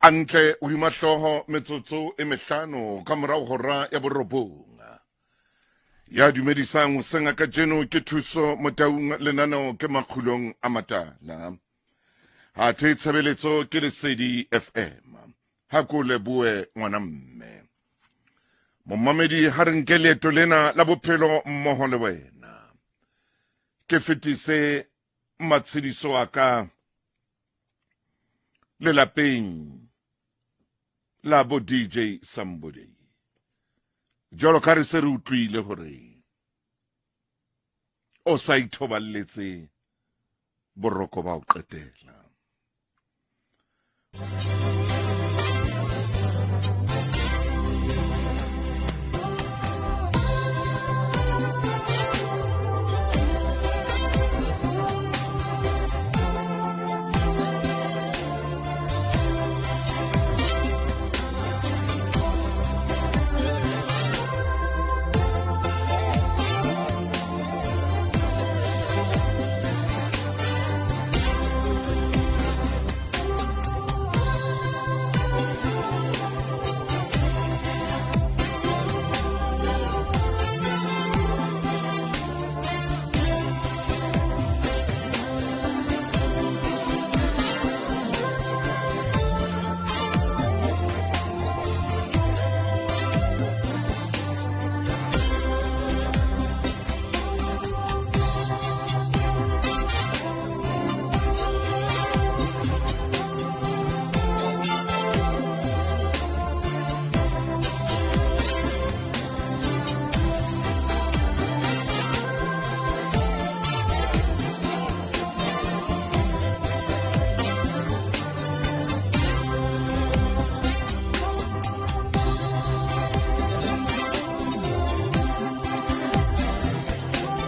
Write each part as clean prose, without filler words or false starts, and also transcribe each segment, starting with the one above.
Antle o dimatlogo metsotso e mehlano ka morao hora ya borobonga. Ya dumedisang o senga ka jeno ke thuso motaung lenaneo ke makgulong a matala. Ha te tshebeletso ke Lesedi FM. Ha ko leboe ngwana mme. Momamedi ha re nke leeto lena la bophelo mmoho le wena. Ke fetise matshediso a ka le lapeng la bo DJ Somebody. Jolo ka re se re utlwile hore o sa ithoballetse boroko ba o qetela.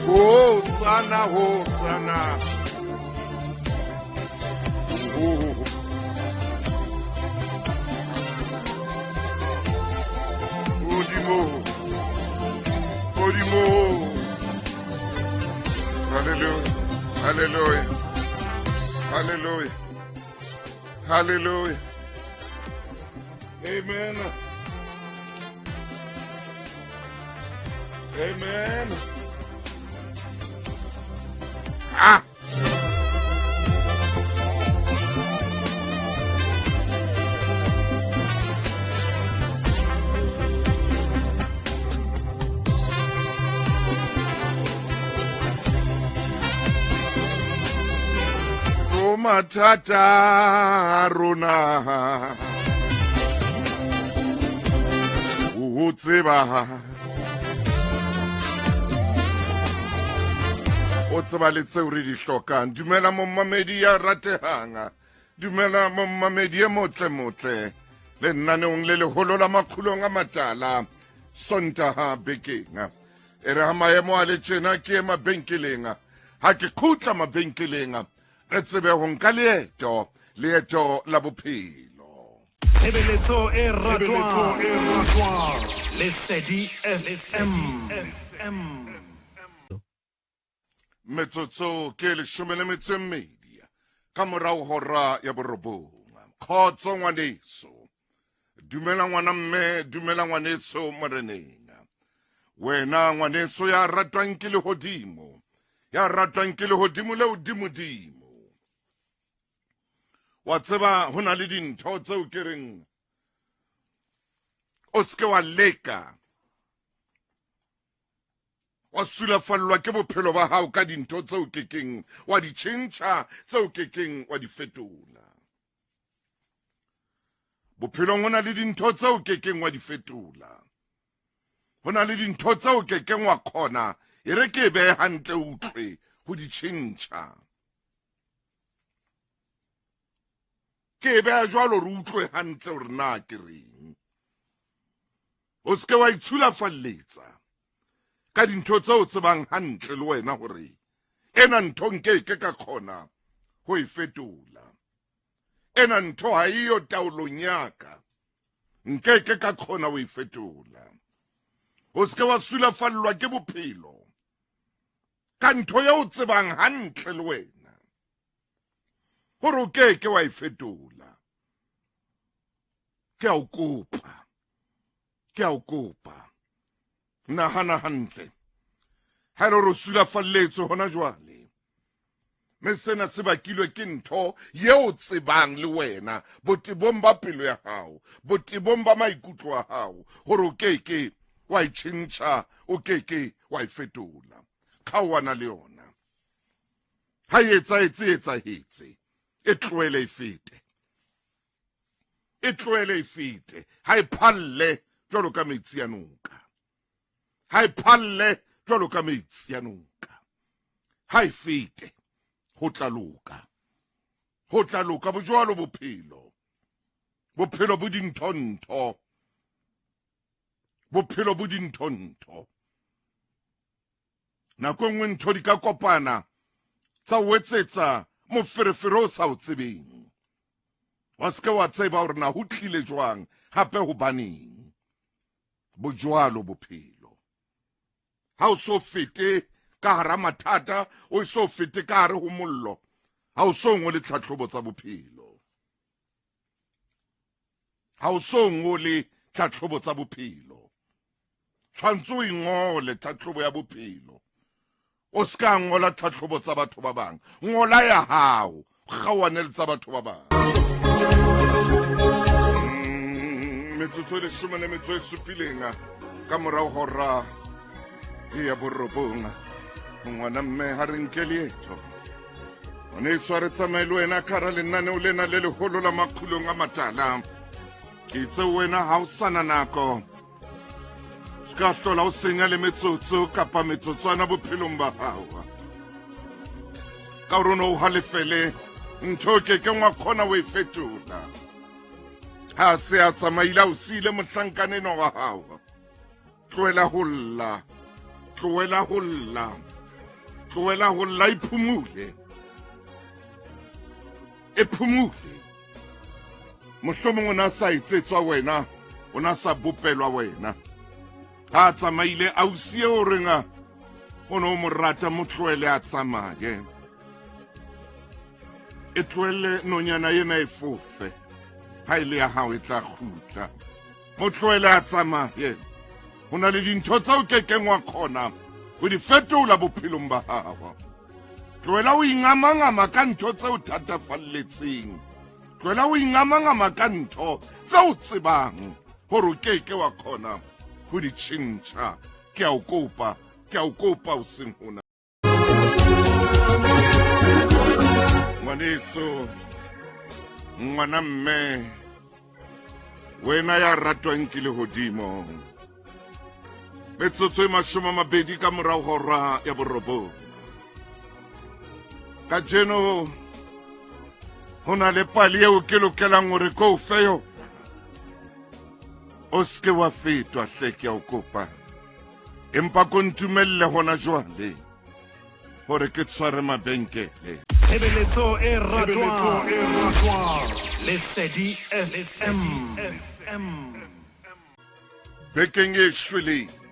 Hosanna, Hosanna. Odimo. Odimo. Hallelujah. Hallelujah. Hallelujah. Hallelujah. Amen. Amen. Ah! O matata rona o tseba o tseba le tseo re di hlokang. Dumela momamedi ya ratehanga, dumela momamedi ya motle le nnaneong le leholo la makgulong a matala Sontaha bekeng. E re ha maemo a le tjena ke mabenkeleng, ha ke khutla mabenkeleng re tsebe ho nka leeto la bophelo. Tshebeletso e ratwang Lesedi FM. Metsotso ke 12 ka morao hora ya borobonga. Khotso ngwaneso, dumela ngwana mme, dumela ngwaneso moreneng. Wena ngwaneso ya ratwang ke lehodimo, ya ratwang ke lehodimo le hodimodimo. Wa tseba ho na le dintho tseo ke reng o ske wa leka wa sulafallwa ke bophelo ba hao ka dintho tseo kekeng wa di tjhentjha, tseo kekeng wa di fetola. Bophelong ho na le dintho tseo kekeng wa di fetola. Ho na le dintho tseo kekeng wa khona e re ke be hantle utlwe ho di tjhentjha. Ke be jwalo re utlwe hantle hore na ke reng. O ske wa itshulafalletsa ka dintho tseo tsebang hantle le wena hore ena ntho nkeke ka khona ho e fetola. Ena ntho ha iyo taolong yaka, nkeke ka khona ho e fetola. O ske wa sulafallwa ke bophelo ka ntho ya o tsebang hantle le wena hore o keke wa e fetola. ke a o kopa nahana hantle ha re sulafalletse hona jwale me sena se bakilwe ke ntho yeo tsebang le wena botebong ba pelo ya hao botebong ba maikutlo a hao gore o keke wa itšhintšha o keke wa ifetola kgaoana le yona ha etsahetse e tloele e fete ha iphalle jwalo ka metsi ya noka ha iphalle jwalo ka metsi ya noka ha ifete ho tla loka bojwalo bophelo bo dintho nako nngwe ntho di ka kopana tsa o etsetsa moferefere o sa o tsebeng wa se ke wa tseba hore na ho tlile jwang hape ho baneng bojwalo bophelo ha o so fete ka hara mathata o so fete ka hare ho mollo ha o so ngole tlhatlhobo tsa bophelo tshwantse o ingole tlhatlhobo ya bophelo o ska ngola tlhatlhobo tsa batho ba bang ngola ya hao kgawane le tsa batho ba bang metsotso le 17 ka morao hora ya borobonga ngwana mme ha re nke leeto o ne sware tsamaye le wena ka ra lenaneo lena le leholo la makhulong a matala ke itse wena ha o sana nako ska hlola o senya le metsotso kapa metsotswana bophelong ba hao ka rona o halefele ntho ke ngwa khona o e fetola ha se a tsamaile o sile mohlankane no wa hao tloela holla iphumule mohlomong o na sa itsetswa wena o na sa bopelwa wena ha tsamaile ausie o renga ono mo rata motloele a tsamaye e tloele nonyana yena e fofe ha ile ya hao e tla khutla motloele a tsamaye hona le dintho tsa o kekeng wa khona go di fetola bophelong ba hao tloela o ingamangama ka ntho tse o thatafalletseng tloela o ingamangama ka ntho tse o tsebang hore o keke wa khona go di tšhintšha ke a o kopa o seng hona ngwaneso ngwana mme wena ya ratwang ke lehodimo metsotso e 20 ka morao hora ya borobong ka jeno hona le pali eo ke lokelang hore ko fe yona o ske wa fetwa hle ke a o kopa empa ko ntumelle hona jwale hore ke tshware mabenkele Tshebeletso e ratwang Lesedi FM bekeng e shweleng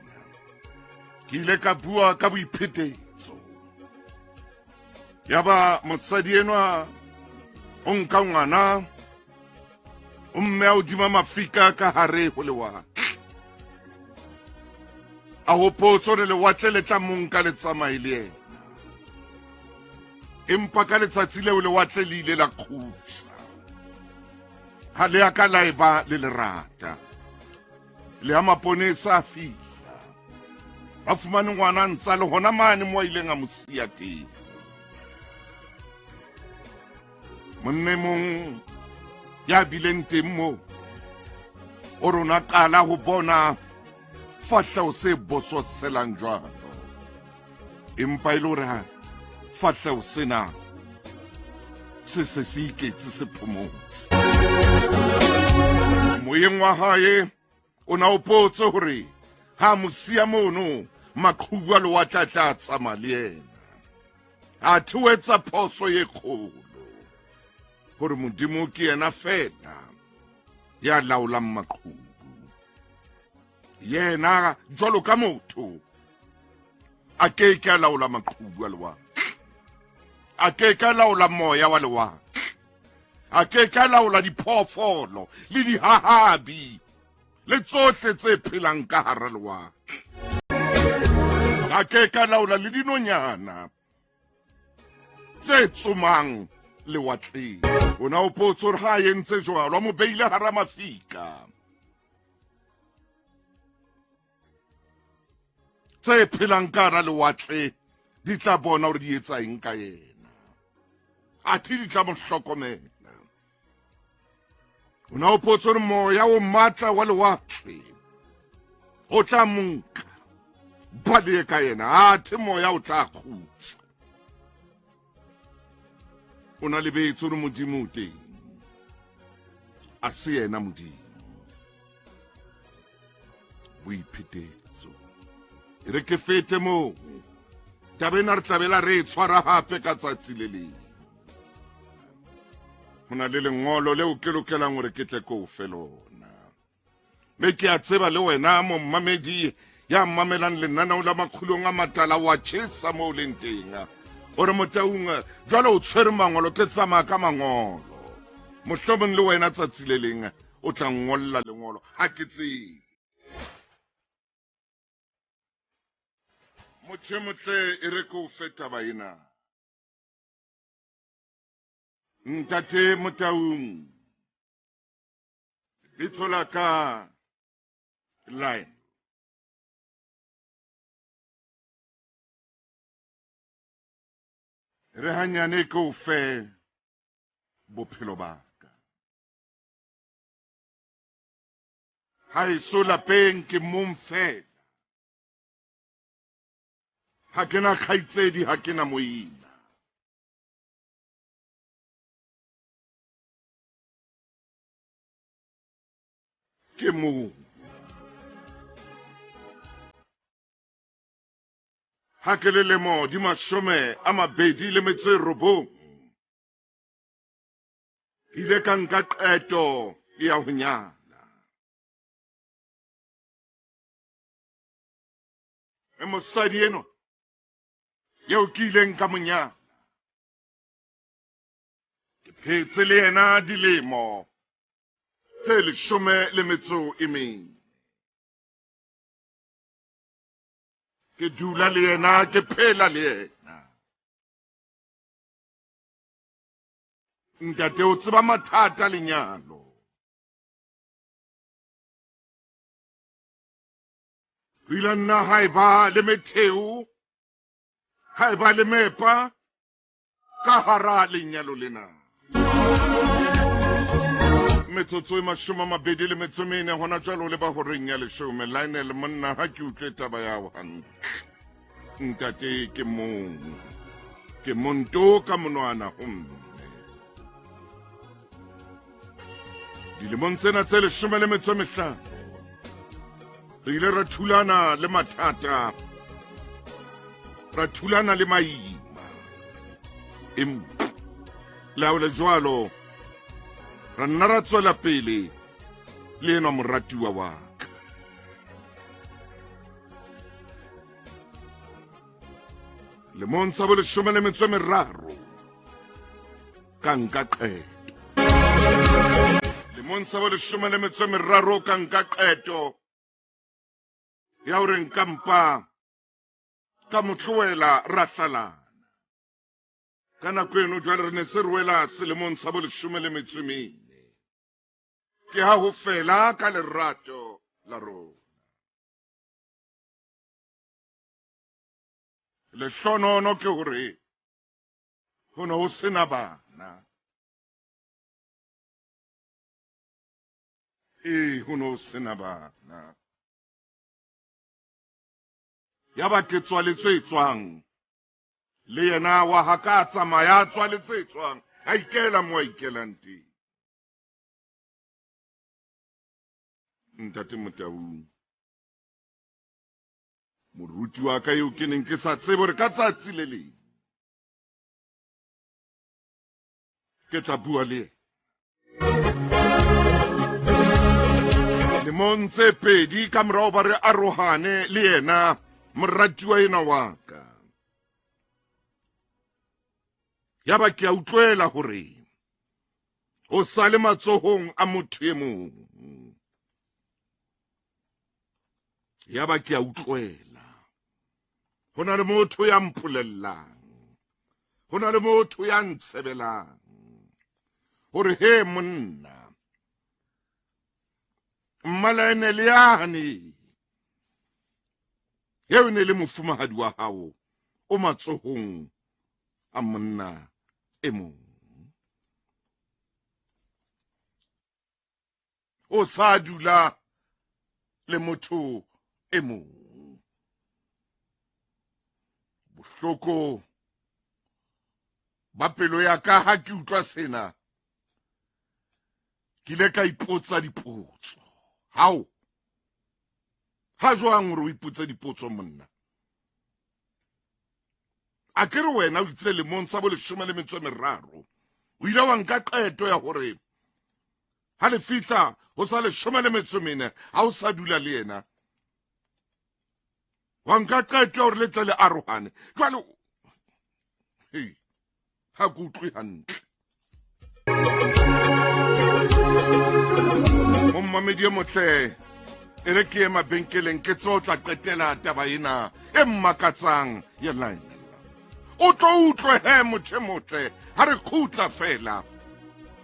ke ile ka bua ka boiphetetso yaba motsadi enwa o nka ngwana o mme a hodima mafika ka hare ho lewatle a hopotso re lewatle le tla monka le tsamaye le yena empa ka letsatsi leo lewatle le ile la khutsa ha le aka la eba le lerata le ha maponesa a fihla ba fumane ngwana ntsa le hona mane mo ileng a mosia teng monne mong ya bileng teng mo o rona qala ho bona fahleho se boso selang jwalo empa ile hore fahleho sena se iketse se phomotse moyeng wa hae o na o potse hore ha mosia mono maqhubu a lewatle tla tsamaya le yena a thuetsa phoso ye kgolo hore modimo ke yena fela ya laolang maqhubu yena jwalo ka motho a keke a laola maqhubu a lewatle a keke a laola moya wa lewatle a ke ka laola diphoofolo le dihahabi le tsohle tse phelang ka hara lewatle. A ke ka laola le dinonyana tse tsomang lewatleng. O na hopotsa hore ha a entse jwalo, a mo beile hara mafika tse phelang ka hara lewatle di tla bona hore di etsa eng ka yena, athe di tla mo hlokomela. O na hopotsa hore moya o matla wa lewatle o tla monka ba le ka yena, athe moya o tla khutsa. O na lebetse hore Modimo o teng, a se yena Modimo. Boiphetetso re ke fete moo tabena re tlabela re tshwara hape ka tsatsi le leng. Ho na le lengolo leo ke lokelang hore ke tle ko fe lona, mme ke a tseba le wena mommamedi ya mmamelang lenaneo la makgulong a matala wa tjhesa moo leng teng, hore Motaung jwale o tshwere mangolo ke tsamaya ka mangolo. Mohlomong le wena tsatsi le leng o tla ngolla lengolo, ha ke tsebe. Motle e re ko fe taba ena. Ntate Motaung, letso la ka line. Re hanyane ko fe bophelo ba ka. Ha iso lapeng ke mong fela, ha ke na kgaitsedi, ha ke na moina. Ke mong ha ke le lemo di 29 ile ka nka qeto ya ho nyala. E mosadi eno yeo ke ileng ka monyala, ke phetse le yena dilemo tse 14. Ke dula le yena, ke phela le yena. Ntate o tseba mathata lenyalo. Bila nna haeba le metheo, haeba le mepa ka hara lenyalo lena. Metsotso e 24 hona jwalo le ba horeng ya 10. Lionel monna ha ke utlwe taba ya hao hantle. Ntate ke mong, ke monto ka monwana homme. Dilemong tsena tse 15 re ile ra thulana le mathata, ra thulana le maima. Empa le ha o le jwalo, ra nna ra tswela pele le enwa moratuwa wa ka. Lemong sa bo 13 ka nka qeto. Lemong sa bo 13 ka nka qeto ya hore nka mpa ka motlohela ra hlalana. Ka nako eno jwale re ne se re wela selemong sa bo 14. Ke ha ho fela ka lerato la rona. Le hlonono ke hore ho ne ho sena bana. Ho ne ho sena bana. Ya ba ke tswaletswe tswang le yena wa ha ka tsamaya tswaletswe tswang, a ikela mo a ikelang teng. Ntate Motaung, moruti wa ka eo ke neng ke sa tsebe hore ka tsatsi le leng ke tla bua le lemong tse 2 ka morao ba re arohane le yena moratuwa ena wa ka. Ya ba ke a utlwela hore o sa le matsohong a motho e mong. Ya ba ke a utlwela. Ho na le motho ya mpolellang. Ho na le motho ya ntsebelang. Hore he monna. Mmalaene le yane. Yeo ne le mofumahadi wa hao. O matsohong a monna e mong. O sa dula le motho e mong. Bohloko ba pelo ya ka ha ke utlwa sena. Ke ile ka ipotsa dipotso. Hao? Ha jwang hore o ipotsa dipotso monna? A ke re wena o itse lemong sa bo 13 o ile wa nka qeto ya hore ha le fihla ho sa 14 ha o sa dula le yena. Wa nka qeto ya hore le tle le arohane. Jwale hei, ha ke utlwe hantle. Mommamedi e motle, e re ke ema benkeleng ke tso tla qetela taba ena e mmakatsang ya line. O tlo utlwe he motho motle ha re khutla fela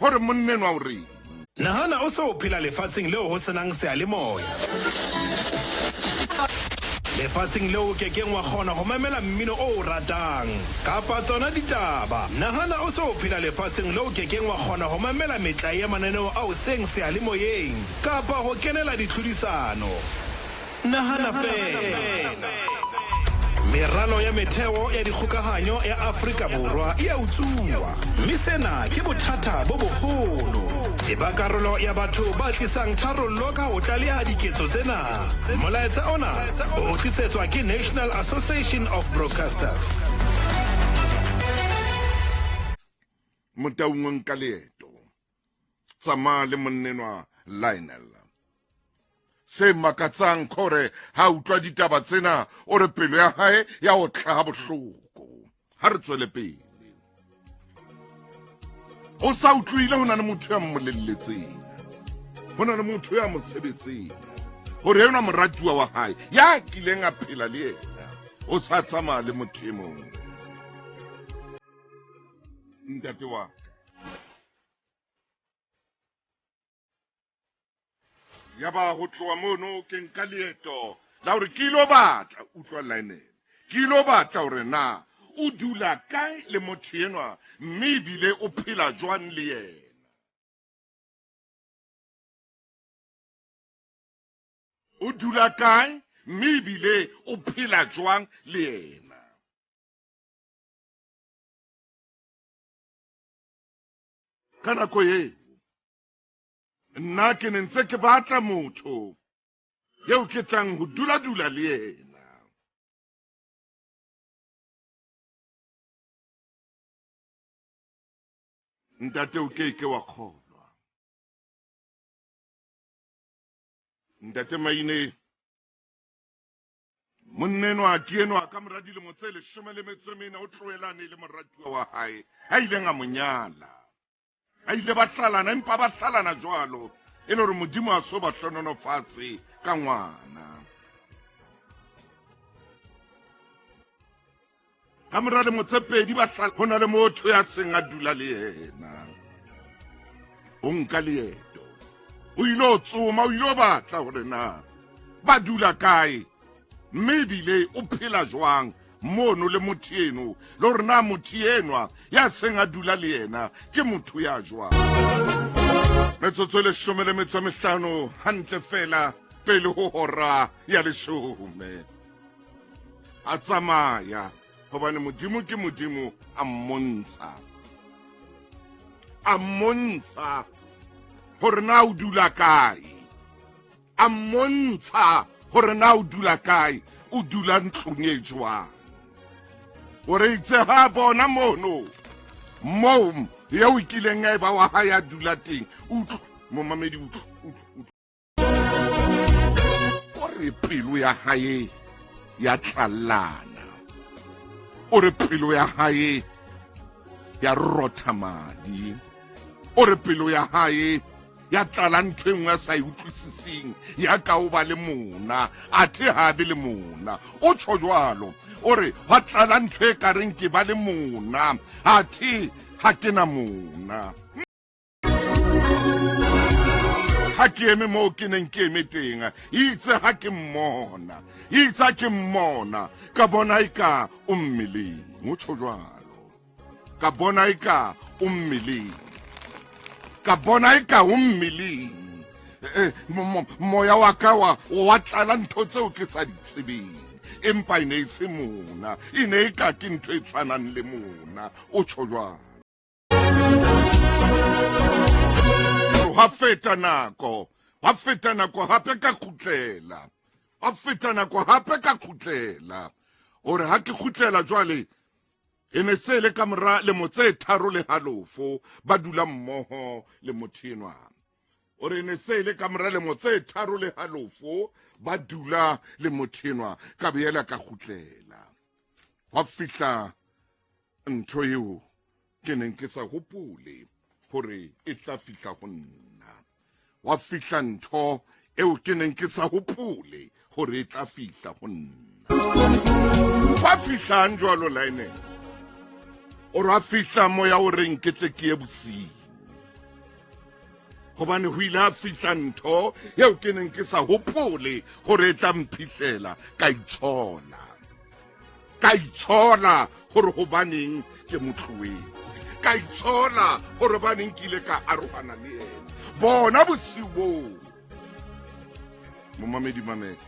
hore monnenwa o reng. Nahana o se o phela lefatsheng leo ho senang sealemoya. Lefatsheng leo ke keng wa kgona ho mamela mmino o ratang kapa tsona ditaba. Nahana o se o phela lefatsheng leo ke keng wa kgona ho mamela metla ya mananeo a o seng sealemoyeng kapa ho kenela ditlhodisano. Nahana fela. Meralo ya metheo ya dikgokahanyo ya Afrika Borwa e a utsuwa. Mme sena ke bothata bo boholo. E ba karolo ya batho ba tlisang tharollo ka ho tlaleha diketso tsena. Molaetsa ona o tlisetswa ke National Association of Broadcasters. Motaungong ka leeto. Tsamaya le monnenwa Lionel. Se makatsang kore ha utlwa ditaba tsena o re pelo ya hae ya o tlha bohloko. Ha re tswele pele. O sa utlwile ho na le motho ya mmolelletseng. Ho na le motho ya mosebetsing. Hore yena moratuwa wa hae ya kileng a phela le yena. O sa tsamaya le motho e mong. Ntate wa ya ba ho tloha mono ke nka leeto la hore ke ilo batla utlwa Lionel. Ke ilo batla hore na o dula kae le motho enwa mme ebile o phela jwang le yena. O dula kae mme ebile o phela jwang le yena. Ka nako eo nna ke ne ntse ke batla motho yeo ke tlang ho dula le yena. Ntate o ke wa kgolwa. Ntate Maine monnenwa ke enwa ka mora dilemo tse 14 o tloelane le moratuwa wa hae ha ile nga monyala. A ile ba hlalana empa ba hlalana jwalo e le hore modimo a so ba hlononofatse ka ngwana. Ka mora le motsepedi ba hlalana ho na le motho ya seng a dula le yena. O nka leeto. O ilo tsoma o ilo batla hore na ba dula kae mme ebile o phela jwang mono le motho eno le hore na motho enwa ya seng a dula le yena ke motho ya jwang. Metsotso e 15 hantle fela pele ho hora ya 10. A tsamaya hobane modimo ke modimo a mmontsha hore na o dula kae. A mmontsha hore na o dula kae, o dula ntlong e jwang. Hore itse ha bona mono mo ya o kileng a ba wa ha ya dula teng. Utlwe momamedi utlwe. Ore pelo ya hae ya tlallana. Ore pelo ya hae ya rotha madi. o re pelo ya hae ya tlala ntho e nngwe a sa e utlwisising ya ka o ba le mona athe ha be le mona o tsho jwalo o re wa tlala ntho e ka reng ke ba le mona athe ha ke na mona ha ke eme mo ke neng ke eme teng itse ha ke mmona itse ha ke mmona ka bona eka o mmeleng o tsho jwalo ka bona eka o mmeleng ka bona eka o mmeleng moya wa ka wa tlala ntho tseo ke sa di tsebeng empa ene e se mona ene e ka ke ntho e tshwanang le mona o tsho jwalo wa feta nako hape ka khutlela wa feta nako hape ka khutlela ore ha ke khutlela jwale ene se le ka mora le motse tharo le halofo ba dula mmoho le mothenwa ore ene se le ka mora le motse tharo le halofo ba dula le mothenwa ka beela ka khutlela wa fitla ntho eo ke neng ke sa hopole hore e tla fitla go nna wa fitla ntho eo ke neng ke sa hopole hore e tla fitla go nna wa fitla njwalo laene o ra fitla moya o reng ke tle ke e bosiu gobane ho ile a fitla ntho eo ke neng ke sa hopole hore e tla mphitlela ka itshola gore hobaneng ke motloetse ka itshola gore baneng ke ile ka arogana le ena bona bosiu boo momamedi mamela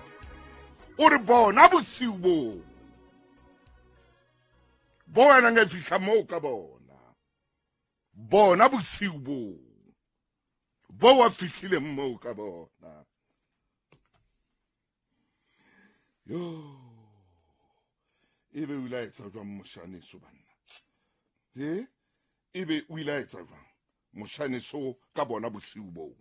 o re bona bosiu boo bo wena nga fihla moo ka bona bosiu boo bo wa fihlile moo ka bona yo ebe o ilaetsa jwang moshaneso banna ebe o ilaetsa jwang moshaneso ka bona bosiu boo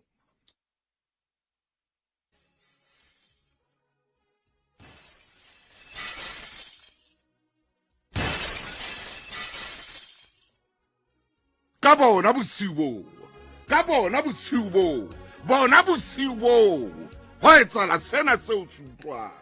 ka bona bosiu boo ho etsala sena seo se utlwang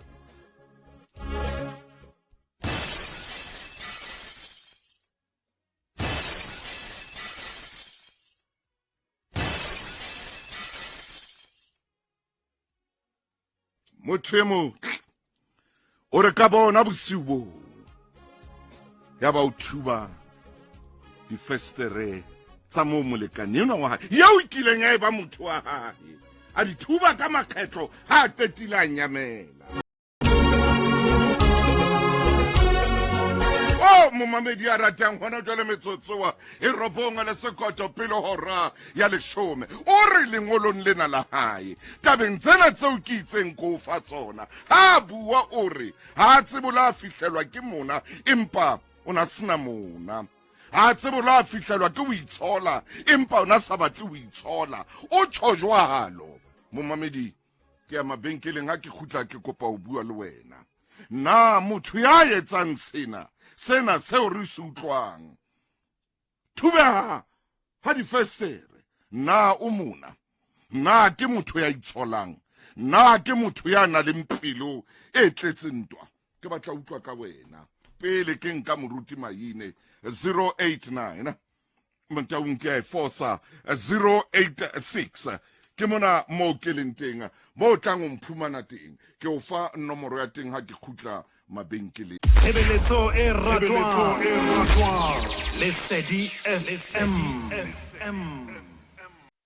motho e motle o re ka bona bosiu boo ya ba o thuba difestere tsa mo molekane enwa wa hae yeo ikileng ya eba motho wa hae a di thuba ka makgetlo ha a qetile a nyamela momamedi a ratang hona jwale metsotsoa e robonga le sekoto pele hora ya 10 o re lengolong lena la hae tabeng tsena tseo ke itseng ko fa tsona ha bua o re ha tsebola a fihlelwa ke mona empa ona sena mona ha tsebola a fihlelwa ke o itshola empa ona sa batle o itshola o tsho jwalo momamedi ke ya mabenkeleng ha ke khutla ke kopa o bua le wena na motho ya etsang sena seo re se utlwang thubeha ha difestere na o mona na ke motho ya itsholang na ke motho ya na le mpelo e tletseng ntwa ke batla utlwa ka wena pele ke nka moruti maine 089 mtaung ke forsa 086 ke mona mo ke leng teng mo tlang o mphumana teng ke o fa nomoro ya teng ha ke khutla mabenkeleng tshebeletso e ratwang Lesedi FM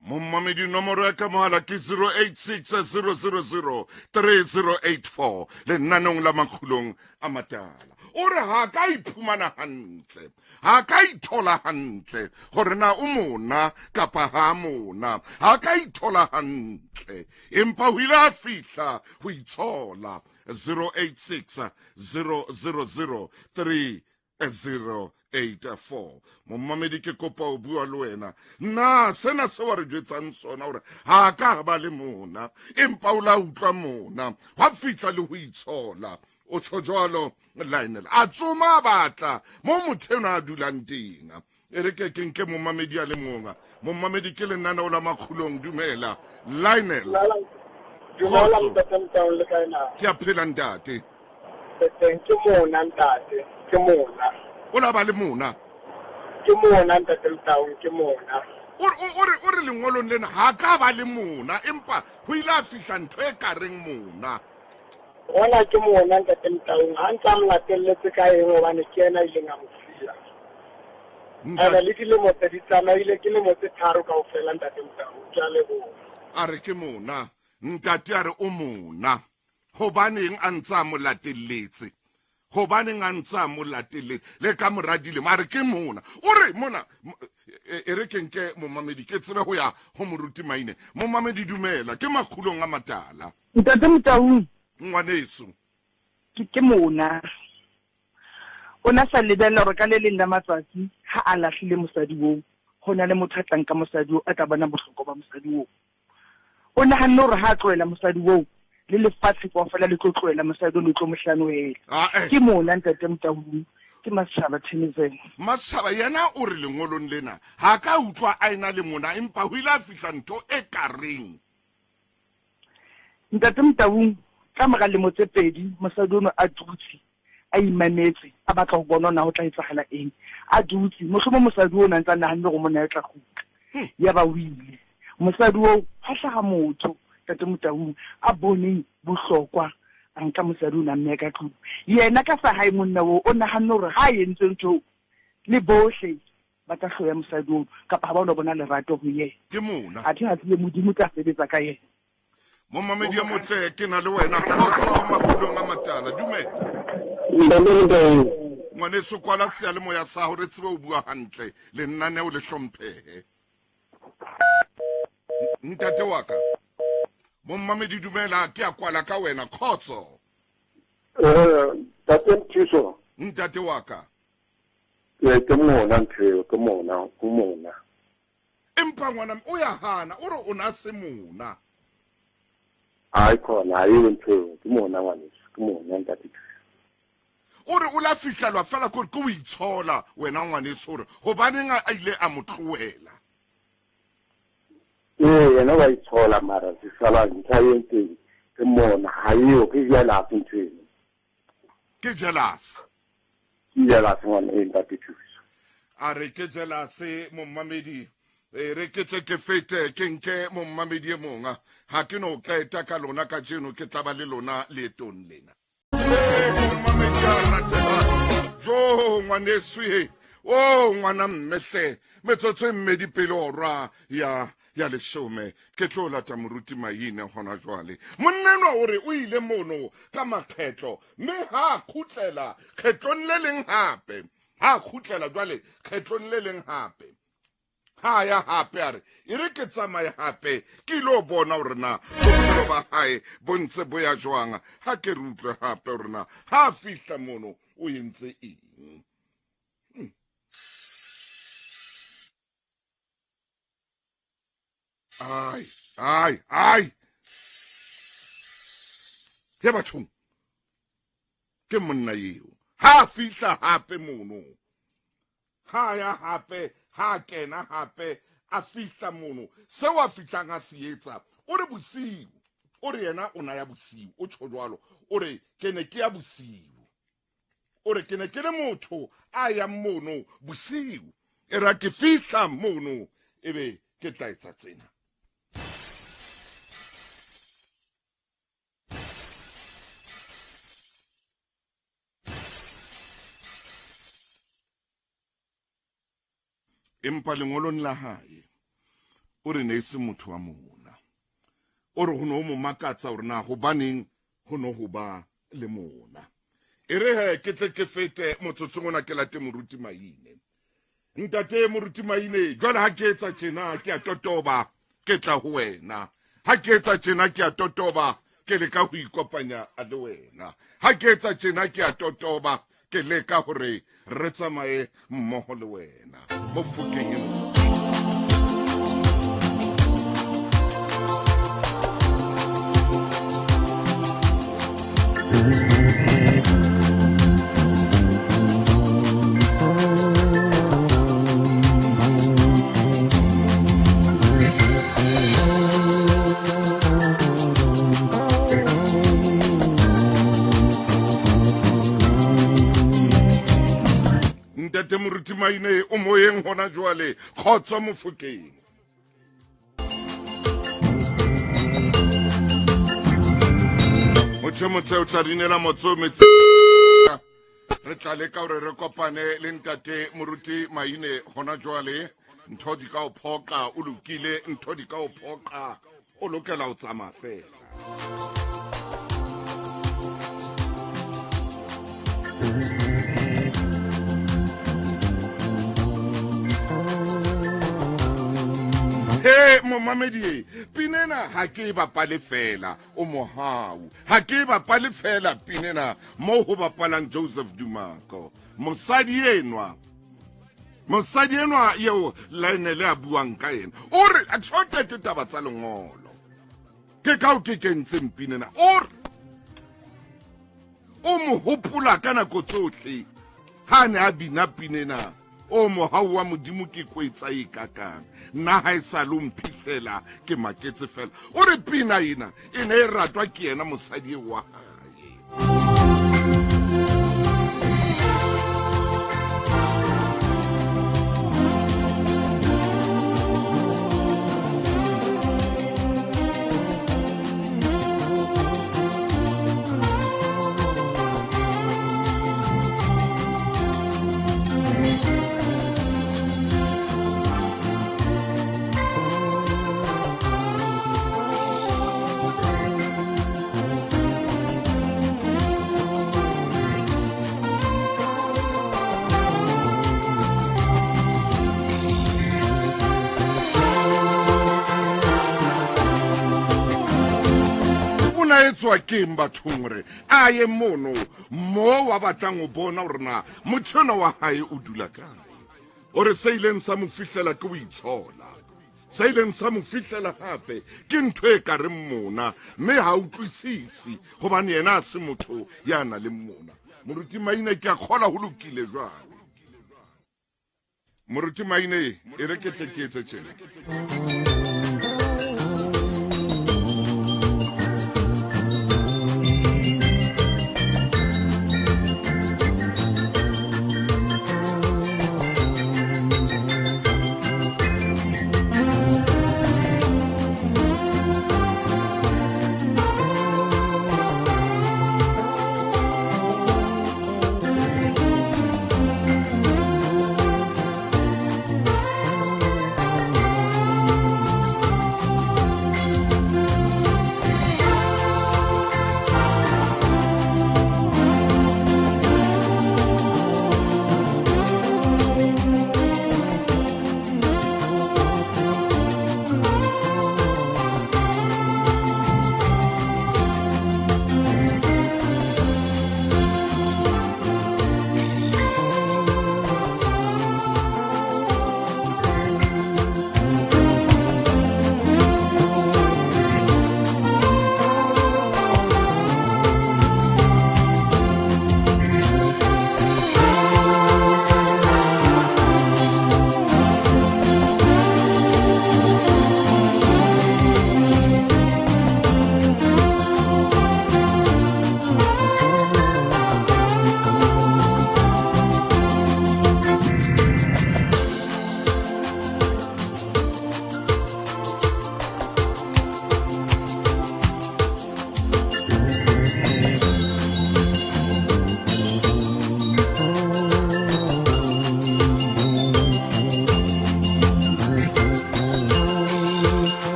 Momamedi nomoro ya ka mohala ke 086 000 3084 le nanong la makhulong a matala o re ha ka iphumana hantle ha ka ithola hantle gore na o mona kapa ha mona ha ka ithola hantle empa ho ile a fihla ho itshola 086 000 3084 momamedi ke kopa o bua le wena na sena se wa re jwetsang sona hore ha ka ba le mona empa o la utlwa mona wa fihla le ho itshola o tsho jwalo lainela a tsoma batla mo motheno a dulang teng e re ke nke mommamedi a le monga mommamedi ke lenaneo la makgulong dumela Lionel Dumela ntate Mtaung le kae na? ke a phela ntate Ke mona ntate, ke mona. o la ba le mona Ke mona ntate Mtaung, ke mona. o re lengolong lena ha ka ba le mona empa ho ile a fihla ntho e ka reng mona Wala ke mona ntate Mtaung, ha ntse mo latelletse ka eng hobane ke ena ile nga mofila. Ana le dilemo tse di tsamaile ke le mo tse tharo kaofela ntate Mtaung, ke a leboha. a re ke mona ntate a re o mona hobaneng a ntse a mo latelletse hobaneng a ntse a mo latelletse le ka moradile ma re ke mona o re mona e re ke nke mommamedi ke tsebe ho ya ho moruti maine mommamedi dumela ke makgulong a matala Ntate Mtaung ngwaneso ke mona o na sa lebella hore ka le leng la matsatsi ha a lahlile mosadi oo ho na le motho a tlang ka mosadi oo a tla bona bohloko ba mosadi oo o nahanne hore ha a tlohela mosadi oo le lefatshe kaofela le tlo tlohela mosadi o le tlo mohlanohela ke mona Ntate Mtaung ke Masaba Theunissen Masaba yena o re lengolong lena ha ka utlwa a ena le mona empa ho ile a fihla ntho e ka reng Ntate Mtaung ka mora lemo tse pedi mosadi ono a dutse a imametse a batla ho bona na ho tla etsagala eng a dutse mohlomong mosadi o na ntse a nahanne gore mona e tla kgutla ya ba o ile mosadi o ha hlaga motho Ntate Mtaung a boneng bohlokwa a nka mosadi o na mme ka tlung yena ka sa hae monna o nahanne hore ha e entse ntho le bohle ba tla hloya mosadi o kapa ha ba lo bona lerato ho yena ke mona a thina tsile modimo tla sebetsa ka yena mommamedi ya motle ke na le wena khotso makgulong a matala dumela ngwaneso kwala seyalemoya sa hao re tsebe o bua hantle lenaneo le hlomphehe ntate wa ka mommamedi dumela ke a kwala ka wena khotso Tate Mthuso, ntate wa ka ke mona ntho, ke mona. empa ngwana o ya hana o re o na se mona Ai khona ha e ntho, ke mona ngwaneso, ke mona ntate. o re o la fihlelwa fela kore ke o itshola wena ngwaneso hore hobaneng a ile a mo tlohela Yena wa itshola mara se sala ntho e nteng ke mona ha e ke ya la ntho. ke jealous Ke ya la ngwana e ntate Thuso. a re ke jealous mommamedi re ke tle ke fete ke nke mommamedi e monga ha ke no qeta ka lona ka jeno ke tla ba le lona leetong lena mommamedi a ratela jo ngwaneso o ngwana mmehle metsotso e mmedi pele orwa ya leshome ke tlo lata moruti maine hona jwale monnenwa o re o ile mono ka makgetlo mme ha khutlela kgetlong le leng hape ha khutlela jwale kgetlong le leng hape ha ya hape a re e re ke tsamaye hape ke ilo bona hore na bophelo ba hae bo ntse bo ya jwang ha ke re utlwe hape hore na ha fihla mono o entse eng ai ke bathong ke monna eo ha fihla hape mono ha ya hape ha kena hape a fihla mono seo a fihlang a se etsa o re bosiu o re yena o na ya bosiu o tjho jwalo o re ke ne ke ya bosiu o re ke ne ke le motho a ya mono bosiu e ra ke fihla mono ebe ke tla etsa tsena empa lengolong la hae o re ne se motho wa mona o re ho no mo makatsa hore na hobaneng ho no ho ba le mona e re he ke tle ke fete motsotsong ona ke late moruti maine ntate moruti maine jwale ha ke etsa tjena ke a totoba ke tla ho wena ha ke etsa tjena ke a totoba ke le ka ho ikopanya a le wena ha ke etsa tjena ke a totoba ke leka hore re tsamaye mmoho le wena mo fukeng eno Maine o moyeng hona jwale kgotso Mofokeng. Motho motle o tla rinela motso metsi re tla leka hore re kopane le ntate Moruti Maine hona jwale ntho di ka o phoqa o lokile ntho di ka o phoqa o lokela ho tsamaya fela. He momamedi pinena ha ke bapale fela o mohau ha ke bapale fela pinena mo ho bapalang Joseph Dumako mosadi enwa yeo laene le a buang ka ena o re a tshotse taba tsa lengolo ke ka o ke kentseng pinena o re o mo hopola kana go tsohle ha ne a bina pinena o mohau wa modimo ke kwetsa e kakang nna ha e sa lo mphihlela ke maketse fela o re pina ena e ne e ratwa ke yena mosadi wa hae. Etswa ke bathong re a ye mono mo wa batlang o bona hore na motshwana wa hae o dula kae o re se ileng sa mo fihlela ke o itshola se ileng sa mo fihlela hape ke ntho e ka reng mona mme ha utlwisisi hobane yena a se motho ya na le mona. Moruti Maine ke a kgola ho lokile jwale Moruti Maine e re ke tletse tjena.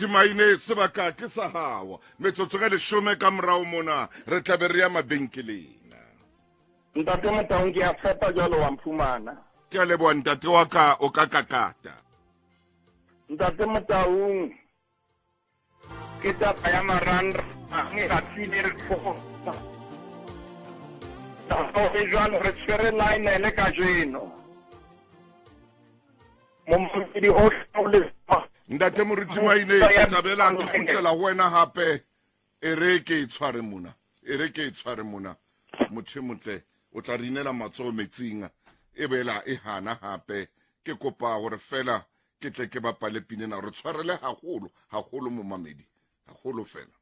Maine sebaka ke sa hawa metsotso ka leshome ka morao mona re tla be re ya mabenkeleng. Ntate Motaung ke a fepa jalo wa mphumana. Ke a leboha ntate wa ka o ka kakata. Ntate Motaung ke taba ya marandra nge ga tsile re foko. Tato e jwalo re tshwere line le ka jeno. Momfidi o le Ntate Moruti Maine ke tabela ke kgutlela wena hape e re ke itshware mona motho motle o tla rinela matsogo metsing e bela e hana hape ke kopa gore fela ke tle ke bapale pinena re tshwarele haholo mo mamedi haholo fela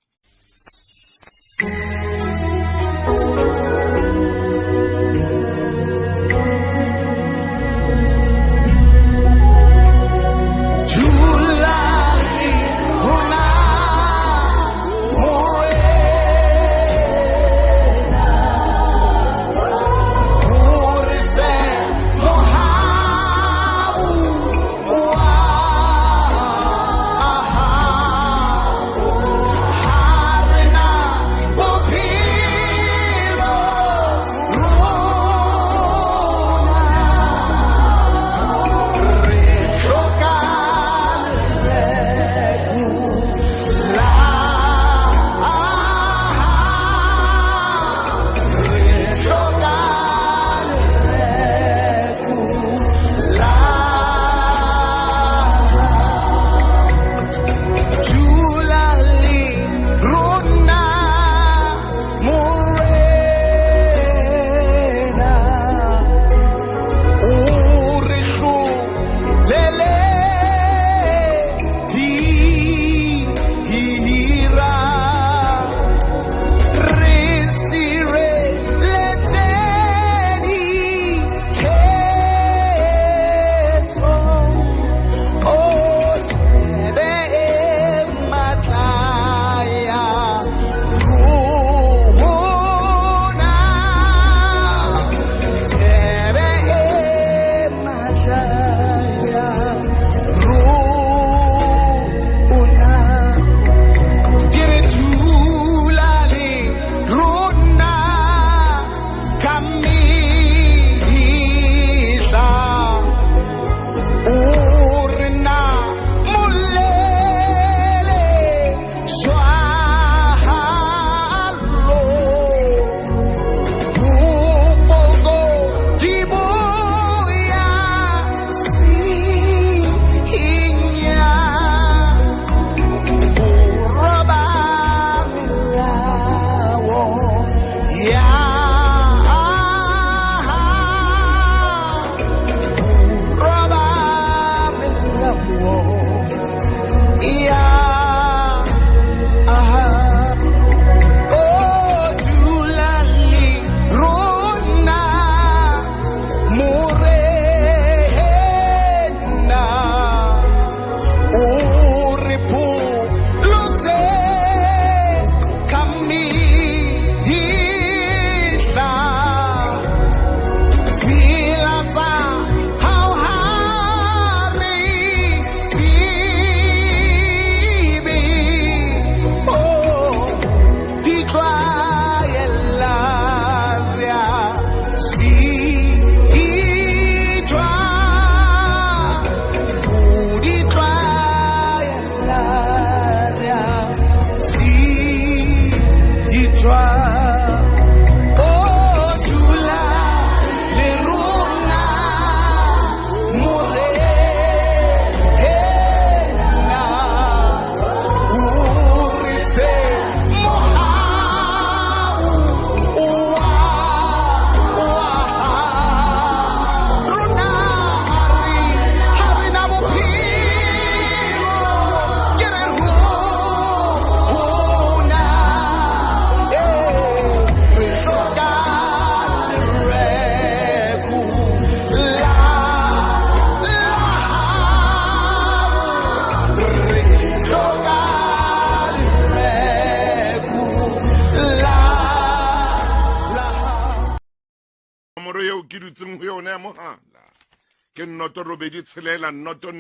ke noto robedi tshelela noto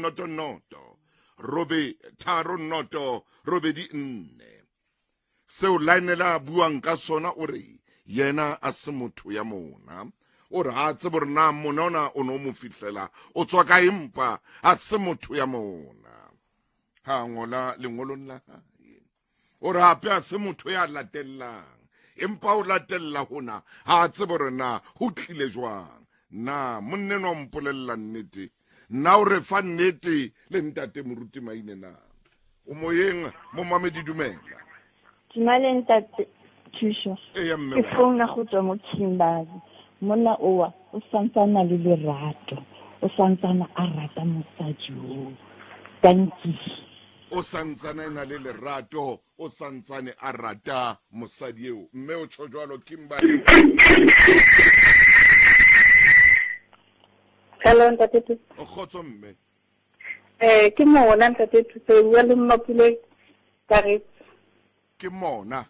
robe tharo noto robedi nne seo lainela buang ka sona o re yena a se motho ya mona o re ha tse borna monona o no mo fitlela o tswa ka impa a se motho ya mona ha ngola lengolong la hae o re hape a se motho ya latellang impa o latella hona ha tse borna ho tlile jwang na monne no mpolella nnete na o re fa nnete le ntate moruti maine na o moyeng mo mamedi dumela Dumela ntate Thuso. e ya mme Ke wa. founa go tswa mo Kimberley. Mona o santsana le lerato. O santsana a rata mosadi o. Thank you. O santsane na le lerato o santsane a rata mosadi eo mme o tsho jwalo Kimberley. Hello, Ntate Thuso. O khotso mme. Ke mona Ntate Thuso, bua le Mmapule Karetse. Ke mona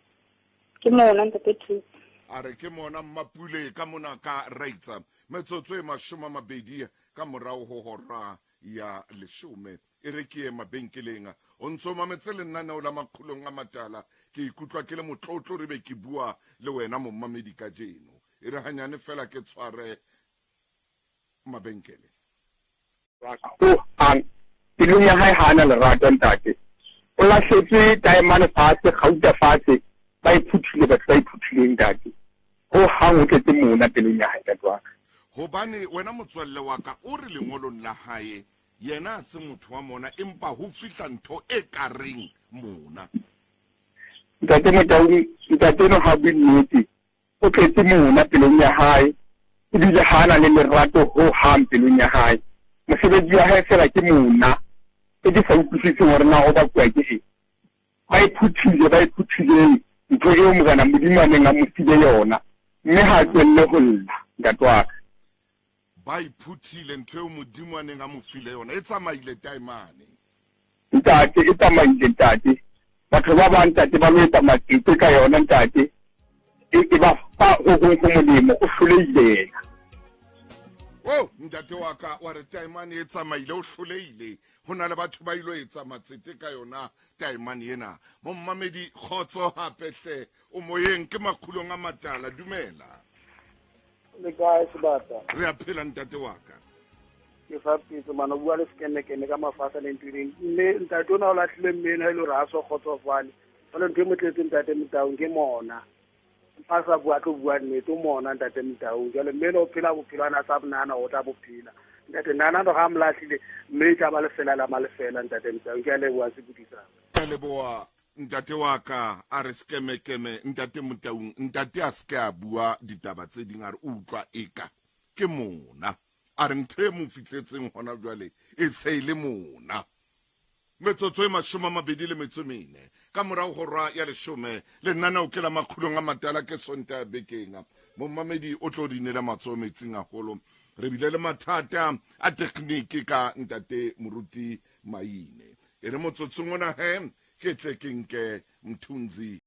Ntate Thuso. a re ke mona Mmapule ka mona ka raitsa metsotso e 20 ka morao ho hora ya 10 e re ke mabenkeleng o ntso mametse lenaneo la maqhulong a matala ke ikutlwa ke le motlotlo re be ke bua le wena mommamedi ka jeno e re hanyane fela ke tshware mabenkele pelong ya hae ha a na lerato ntate o lahletswe taemane fatshe gauta fatshe ba iphuthile batho ba iphuthileng ntate ho hang o tletse mona pelong ya hae ntate wa ka hobane wena motswalle wa ka o re lengolong la hae yena a se motho wa mona empa ho fihla ntho e kareng mona ntate Motaung ntate no ha bue nnete o tletse mona pelong ya hae ebile ha a na le lerato ho hang pelong ya hae mosebetsi wa hae fela ke mona e ke sa utlwisitseng hore na o ba kua ke eng ba iphuthileng ntho eo morena Modimo a neng a mo file yona mme ha a tswelle ho lla ntate wa ka ba iphuthile ntho eo Modimo a neng a mo file yona e tsamaile taemane ntate e tsamaile ntate batho ba bang ntate ba lo etsa matsete ka yona ntate e ba fa o go molemo o hloleile yena o ntate wa ka wa re taemane e tsamaile o hloleile ho na le batho ba ilo etsa matsete ka yona taemane ena mommamedi khotso hape hle o moyeng ke maqhulong a matala dumela le kae sebata re a phela ntate wa ka ke fa pitso mana o bua le sekene ka mafasa le ntireng mme ntate o na o latlhile mmeno ha e le hore a so kgotsofale jalo ntho e motletse ntate Motaung ke mona a sa bua tlo bua nnete o mona ntate Motaung jalo mmeno o phela bophelo a na tsa bonana o tla bophela ntate nana no ga mlahlile mme tla ba le fela la malefela ntate Motaung ke a leboa se budisa ka leboa ntate wa ka a re skemekeme ntate Motaung ntate a ske a bua ditaba tse ding a re utlwa eka ke mona a re nthe mo fitletseng hona jwale e se ile mona metsotso e 24 ka morao hora ya 10 le nana o kela maqhulong a matala ke sonta bekeng mommamedi o tlo dinela matso metsing a holo re bile le mathata a tekniki ka ntate Moruti Maine e re motsotsong ona he ke tlekeng Mthunzi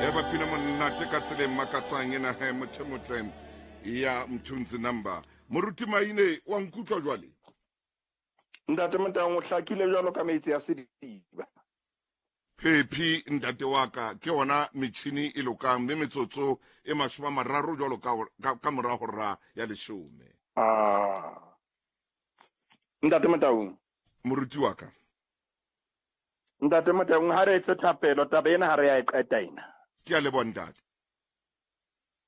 eba pina monna ka tsele makatsang ena he mothemotlem ya Mthunzi number Moruti Maine wa nkutlwa jwale ntate Motaung o hlakile jwalo ka metsi a sediba Pepi ntate wa ka ke ona metšhini e lokang mme metsotso e 30 jwalo ka mora hora ya 10 ntate Motaung Moruti wa ka ntate Motaung ha re etse thapelo taba ena ha re ya e qeta ena ke a leboa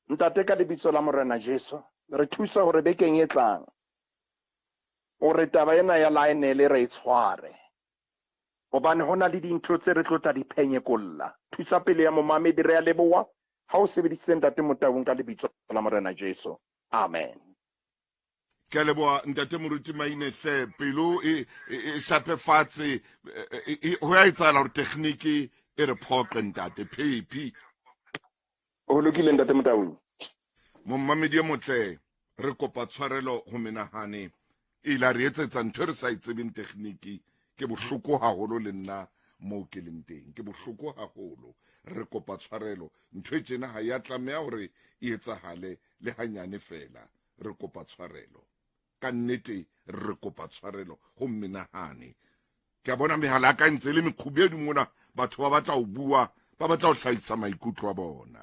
ntate ka lebitso la morena Jesu re thusa hore bekeng e tlang hore taba ena ya laenele re e tshware hobane hona le dintho tse re tlotla di phenyekolla thusa pele ya momamedi re ya leboa ha o sebedisitse ntate Motaung ka lebitso la morena Jesu amen ke a leboa ntate Moruti Maine hle pelo e shape fatshe ho ya etsala hore tekniki e re phoqe ntate Pepi o lokile ntate Motaung mommamedi motle re kopa tshwarelo ho menahane ila re etsetsa ntho re sa itsebeng tekniki ke bohloko haholo le nna mo ke leng teng ke bohloko haholo re kopa tshwarelo ntho e tsena ha ya tlameha hore e etsahale le hanyane fela re kopa tshwarelo ka nnete re kopa tshwarelo ho menahane ke a bona mehala ka ntse le mekhubedi mona batho ba batla ho bua ba batla ho hlahisa maikutlo a bona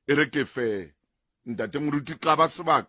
e re ke fe ntate Moruti ka ba sebaka